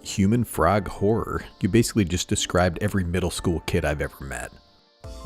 Human frog horror. You basically just described every middle school kid I've ever met.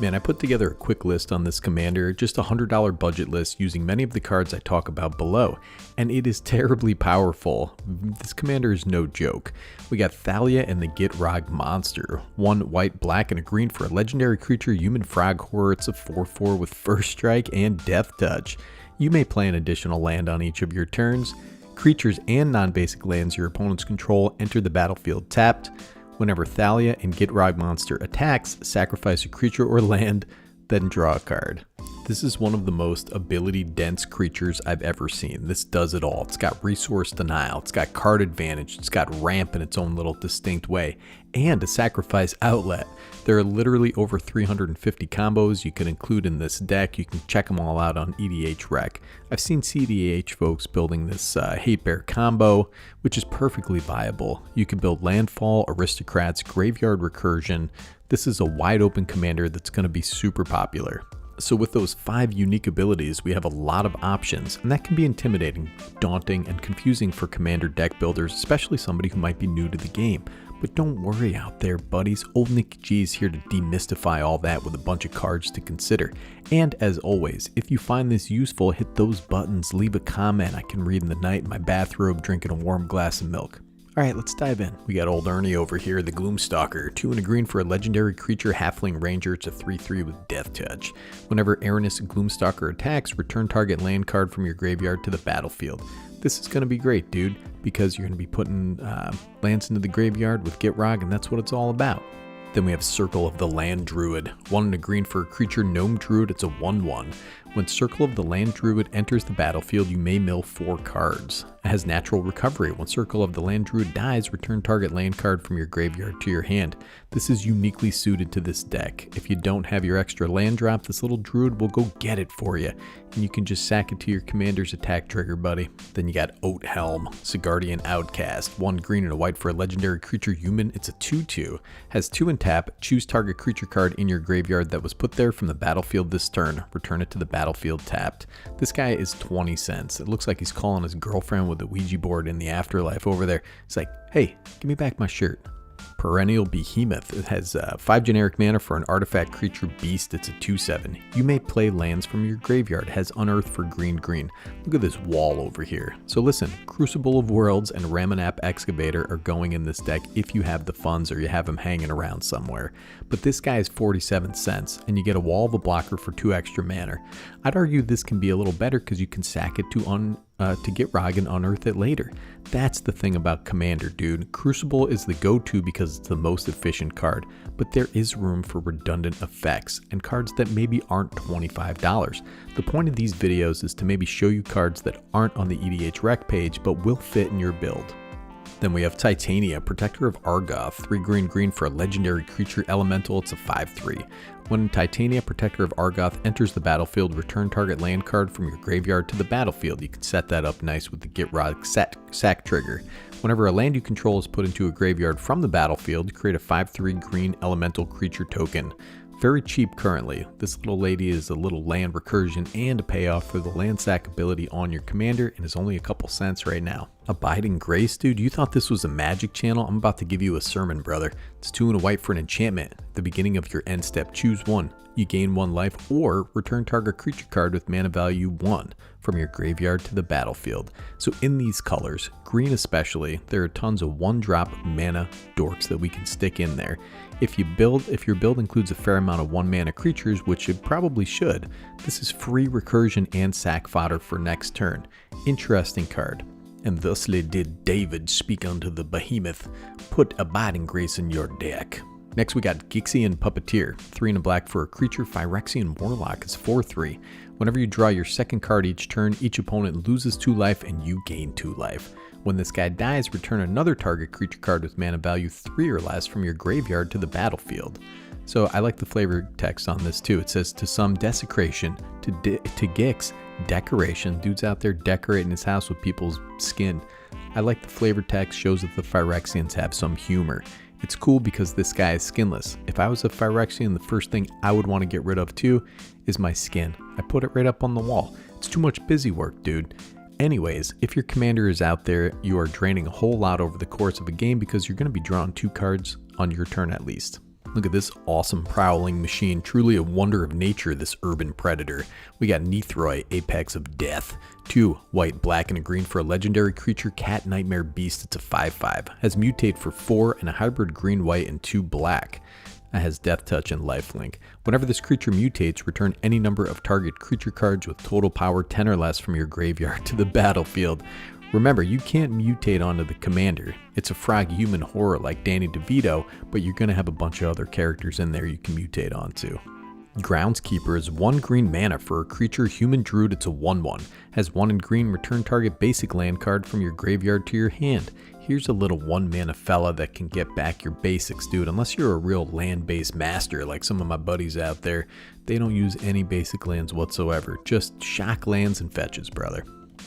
Man, I put together a quick list on this commander, just a $100 budget list using many of the cards I talk about below, and it is terribly powerful. This commander is no joke. We got Thalia and the Gitrog monster. 1 white, black, and a green for a legendary creature, human frog horror. It's a 4/4 with first strike and death touch. You may play an additional land on each of your turns. Creatures and non-basic lands your opponents control enter the battlefield tapped. Whenever Thalia and Gitrog monster attacks, sacrifice a creature or land, then draw a card. This is one of the most ability-dense creatures I've ever seen. This does it all. It's got resource denial, it's got card advantage, it's got ramp in its own little distinct way, and a sacrifice outlet. There are literally over 350 combos you can include in this deck. You can check them all out on EDH Rec. I've seen CDH folks building this Hate Bear combo, which is perfectly viable. You can build Landfall, Aristocrats, Graveyard Recursion. This is a wide open commander that's going to be super popular. So with those 5 unique abilities, we have a lot of options, and that can be intimidating, daunting, and confusing for commander deck builders, especially somebody who might be new to the game. But don't worry out there, buddies. Old Nick G is here to demystify all that with a bunch of cards to consider. And as always, if you find this useful, hit those buttons, leave a comment. I can read in the night in my bathrobe drinking a warm glass of milk. Alright, let's dive in. We got old Ernie over here, the Gloomstalker. 2 and a green for a legendary creature, Halfling Ranger. It's a 3/3 with Death Touch. Whenever Aranis Gloomstalker attacks, return target land card from your graveyard to the battlefield. This is going to be great, dude, because you're going to be putting lands into the graveyard with Gitrog, and that's what it's all about. Then we have Circle of the Land Druid. 1 and a green for a creature, Gnome Druid. It's a 1/1. When Circle of the Land Druid enters the battlefield, you may mill 4 cards. It has natural recovery. When Circle of the Land Druid dies, return target land card from your graveyard to your hand. This is uniquely suited to this deck. If you don't have your extra land drop, this little druid will go get it for you, and you can just sack it to your commander's attack trigger, buddy. Then you got Oat Helm, Sigardian Outcast. 1 green and a white for a legendary creature, human. It's a 2/2. Has 2 and tap. Choose target creature card in your graveyard that was put there from the battlefield this turn. Return it to the battlefield tapped. This guy is 20 cents. It looks like he's calling his girlfriend with the Ouija board in the afterlife over there. It's like, hey, give me back my shirt. Perennial Behemoth. It has 5 generic mana for an artifact creature beast. It's a 2/7. You may play lands from your graveyard. It has Unearth for green. Look at this wall over here. So listen, Crucible of Worlds and Ramanap Excavator are going in this deck if you have the funds or you have them hanging around somewhere. But this guy is 47 cents, and you get a wall of a blocker for 2 extra mana. I'd argue this can be a little better because you can sack it to Gitrog and unearth it later. That's the thing about Commander, dude. Crucible is the go-to because it's the most efficient card, but there is room for redundant effects and cards that maybe aren't $25. The point of these videos is to maybe show you cards that aren't on the EDH Rec page but will fit in your build. Then we have Titania, Protector of Argoth. 3 green for a legendary creature elemental. It's a 5/3. When Titania, Protector of Argoth enters the battlefield, return target land card from your graveyard to the battlefield. You can set that up nice with the Gitrog sack trigger. Whenever a land you control is put into a graveyard from the battlefield, create a 5/3 green elemental creature token. Very cheap currently. This little lady is a little land recursion and a payoff for the land sack ability on your commander, and is only a couple cents right now. Abiding Grace, dude, you thought this was a magic channel? I'm about to give you a sermon, brother. It's 2 and a white for an enchantment. At the beginning of your end step, choose 1. You gain 1 life, or return target creature card with mana value 1 from your graveyard to the battlefield. So in these colors, green especially, there are tons of 1-drop mana dorks that we can stick in there. If your build includes a fair amount of 1-mana creatures, which it probably should, this is free recursion and sack fodder for next turn. Interesting card. And thusly did David speak unto the behemoth, put Abiding Grace in your deck. Next we got Gixian Puppeteer, 3 and a black for a creature, Phyrexian Warlock. It's 4/3. Whenever you draw your second card each turn, each opponent loses 2 life and you gain 2 life. When this guy dies, return another target creature card with mana value 3 or less from your graveyard to the battlefield. So I like the flavor text on this too. It says, to some desecration, to Gix, decoration. Dude's out there decorating his house with people's skin. I like the flavor text, shows that the Phyrexians have some humor. It's cool because this guy is skinless. If I was a Phyrexian, the first thing I would want to get rid of too is my skin. I put it right up on the wall. It's too much busy work, dude. Anyways, if your commander is out there, you are draining a whole lot over the course of a game because you're going to be drawing 2 cards on your turn at least. Look at this awesome prowling machine, truly a wonder of nature, this urban predator. We got Nethroi, Apex of Death. 2 white, black, and a green for a legendary creature, Cat Nightmare Beast. It's a 5/5. Has mutate for 4 and a hybrid green, white, and 2 black. It has Death Touch and Lifelink. Whenever this creature mutates, return any number of target creature cards with total power 10 or less from your graveyard to the battlefield. Remember, you can't mutate onto the commander. It's a frog human horror like Danny DeVito, but you're going to have a bunch of other characters in there you can mutate onto. Groundskeeper is 1 green mana for a creature human druid. It's a 1/1. Has 1 in green, return target basic land card from your graveyard to your hand. Here's a little 1 mana fella that can get back your basics, dude. Unless you're a real land-based master like some of my buddies out there, they don't use any basic lands whatsoever. Just shock lands and fetches, brother.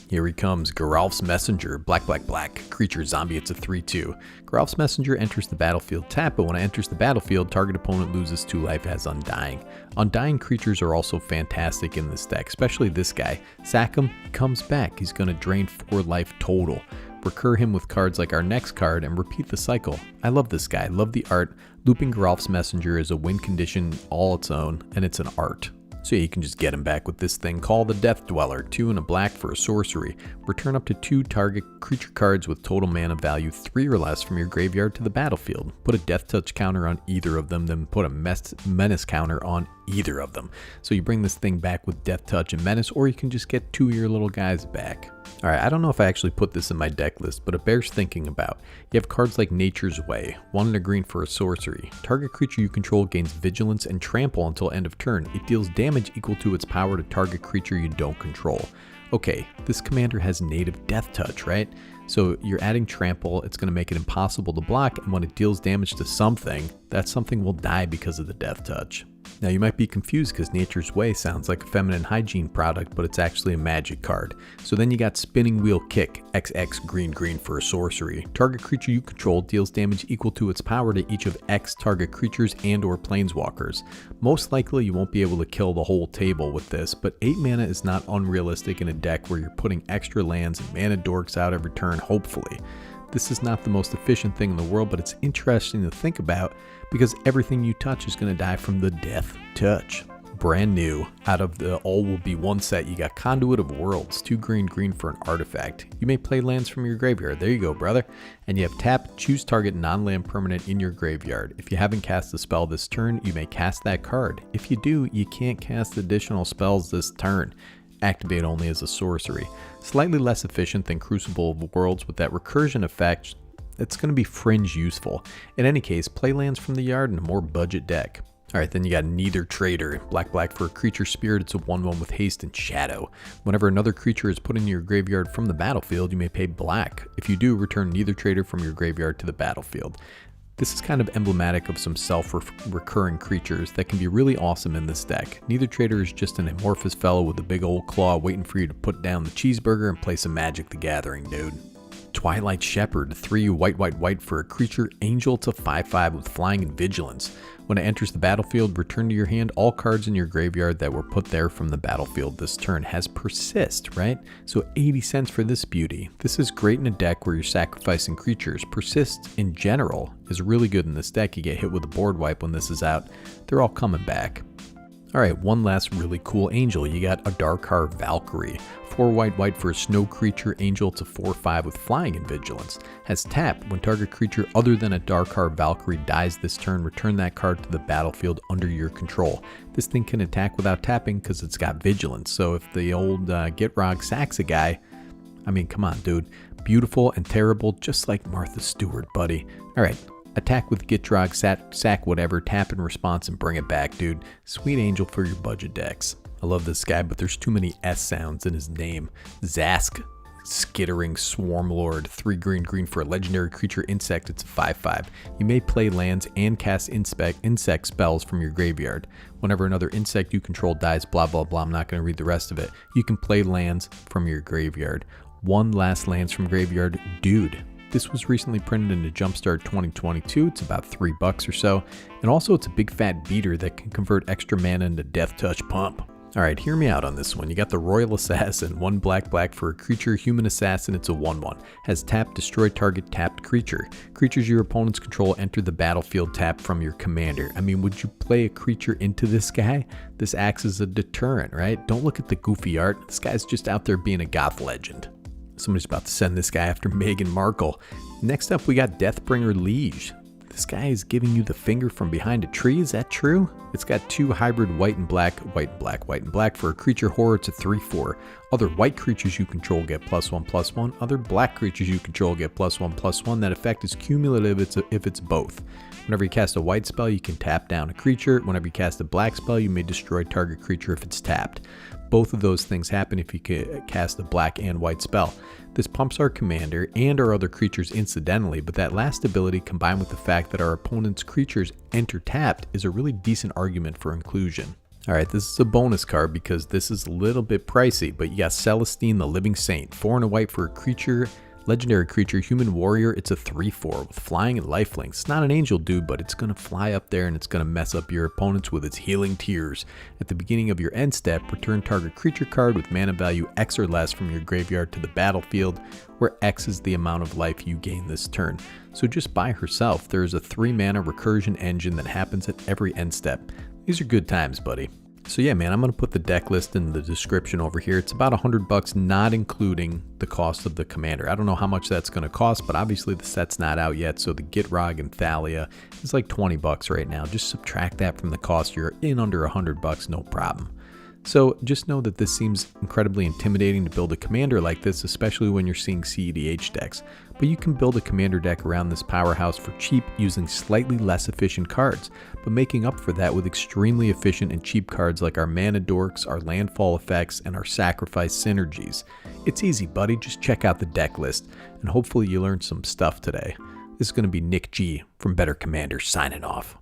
Here he comes, Geralf's Messenger, black, black, black, creature zombie, it's a 3/2. Geralf's Messenger enters the battlefield tap, but when it enters the battlefield, target opponent loses 2 life as Undying. Undying creatures are also fantastic in this deck, especially this guy. Sack him, he comes back, he's going to drain 4 life total. Recur him with cards like our next card and repeat the cycle. I love this guy, love the art. Looping Geralf's Messenger is a win condition all its own, and it's an art. So you can just get him back with this thing called the Death Dweller, 2 and a black for a sorcery. Return up to 2 target creature cards with total mana value 3 or less from your graveyard to the battlefield. Put a Death Touch counter on either of them, then put a Menace counter on either of them. So you bring this thing back with Death Touch and Menace, or you can just get 2 of your little guys back. Alright, I don't know if I actually put this in my deck list, but it bears thinking about. You have cards like Nature's Way, 1 and a green for a sorcery. Target creature you control gains Vigilance and Trample until end of turn. It deals damage equal to its power to target creature you don't control. Okay, this commander has native Death Touch, right? So you're adding Trample, it's going to make it impossible to block, and when it deals damage to something, that something will die because of the Death Touch. Now you might be confused because Nature's Way sounds like a feminine hygiene product, but it's actually a magic card. So then you got Spinning Wheel Kick, XX green green for a sorcery. Target creature you control deals damage equal to its power to each of X target creatures and or planeswalkers. Most likely you won't be able to kill the whole table with this, but 8 mana is not unrealistic in a deck where you're putting extra lands and mana dorks out every turn, hopefully. This is not the most efficient thing in the world, but it's interesting to think about because everything you touch is going to die from the Death Touch. Brand new, out of the All Will Be One set, you got Conduit of Worlds, 2 green green for an artifact. You may play lands from your graveyard, there you go brother. And you have tap, choose target non-land permanent in your graveyard. If you haven't cast a spell this turn, you may cast that card. If you do, you can't cast additional spells this turn. Activate only as a sorcery. Slightly less efficient than Crucible of Worlds with that recursion effect. It's going to be fringe useful. In any case, play lands from the yard in a more budget deck. Alright, then you got Neither Trader, black black for a creature spirit, it's a 1/1 with haste and shadow. Whenever another creature is put into your graveyard from the battlefield, you may pay black. If you do, return Neither Trader from your graveyard to the battlefield. This is kind of emblematic of some self-recurring creatures that can be really awesome in this deck. Neither Trader is just an amorphous fellow with a big old claw waiting for you to put down the cheeseburger and play some Magic the Gathering, dude. Twilight Shepherd, 3 white white white for a creature angel, to 5/5 with flying and vigilance. When it enters the battlefield, return to your hand all cards in your graveyard that were put there from the battlefield this turn. Has persist, right? So 80 cents for this beauty. This is great in a deck where you're sacrificing creatures. Persist in general is really good in this deck. You get hit with a board wipe when this is out. They're all coming back. Alright, one last really cool angel. You got a Darkar Valkyrie. 4 white white for a snow creature angel, to 4/5 with flying and vigilance. Has tap. When target creature other than a Darkar Valkyrie dies this turn, return that card to the battlefield under your control. This thing can attack without tapping because it's got vigilance. So if the old Gitrog sacks a guy, I mean, come on, dude. Beautiful and terrible, just like Martha Stewart, buddy. Alright. Attack with Gitrog, sack whatever, tap in response and bring it back, dude. Sweet angel for your budget decks. I love this guy, but there's too many S sounds in his name. Zask, Skittering Swarmlord, 3 green green for a legendary creature insect, it's a 5/5. You may play lands and cast insect spells from your graveyard. Whenever another insect you control dies, blah blah blah, I'm not going to read the rest of it. You can play lands from your graveyard. One last lands from graveyard, dude. This was recently printed into Jumpstart 2022. It's about $3 or so. And also it's a big fat beater that can convert extra mana into Death Touch Pump. Alright, hear me out on this one. You got the Royal Assassin, 1 black for a creature, human assassin, it's a 1/1. Has tap, destroy target tapped creature. Creatures your opponents control enter the battlefield tapped from your commander. I mean, would you play a creature into this guy? This acts as a deterrent, right? Don't look at the goofy art. This guy's just out there being a goth legend. Somebody's about to send this guy after Meghan Markle. Next up, we got Deathbringer Liege. This guy is giving you the finger from behind a tree, is that true? It's got 2 hybrid white and black for a creature horror, it's a 3/4. Other white creatures you control get +1/+1. Other black creatures you control get +1/+1. That effect is cumulative if it's both. Whenever you cast a white spell, you can tap down a creature. Whenever you cast a black spell, you may destroy target creature if it's tapped. Both of those things happen if you cast a black and white spell. This pumps our commander and our other creatures incidentally, but that last ability combined with the fact that our opponent's creatures enter tapped is a really decent argument for inclusion. Alright, this is a bonus card because this is a little bit pricey, but you got Celestine the Living Saint, 4 and a white for a creature, legendary creature, human warrior, it's a 3/4 with flying and lifelink. It's not an angel dude, but it's going to fly up there and it's going to mess up your opponents with its healing tears. At the beginning of your end step, return target creature card with mana value X or less from your graveyard to the battlefield, where X is the amount of life you gain this turn. So just by herself, there is a 3 mana recursion engine that happens at every end step. These are good times, buddy. So yeah, man, I'm going to put the deck list in the description over here. It's about $100, not including the cost of the commander. I don't know how much that's going to cost, but obviously the set's not out yet. So the Gitrog and Thalia is like $20 right now. Just subtract that from the cost. You're in under $100, no problem. So just know that this seems incredibly intimidating to build a commander like this, especially when you're seeing CEDH decks. But you can build a commander deck around this powerhouse for cheap using slightly less efficient cards, but making up for that with extremely efficient and cheap cards like our Mana Dorks, our Landfall effects, and our Sacrifice synergies. It's easy, buddy. Just check out the deck list, and hopefully you learned some stuff today. This is going to be Nick G from Better Commander signing off.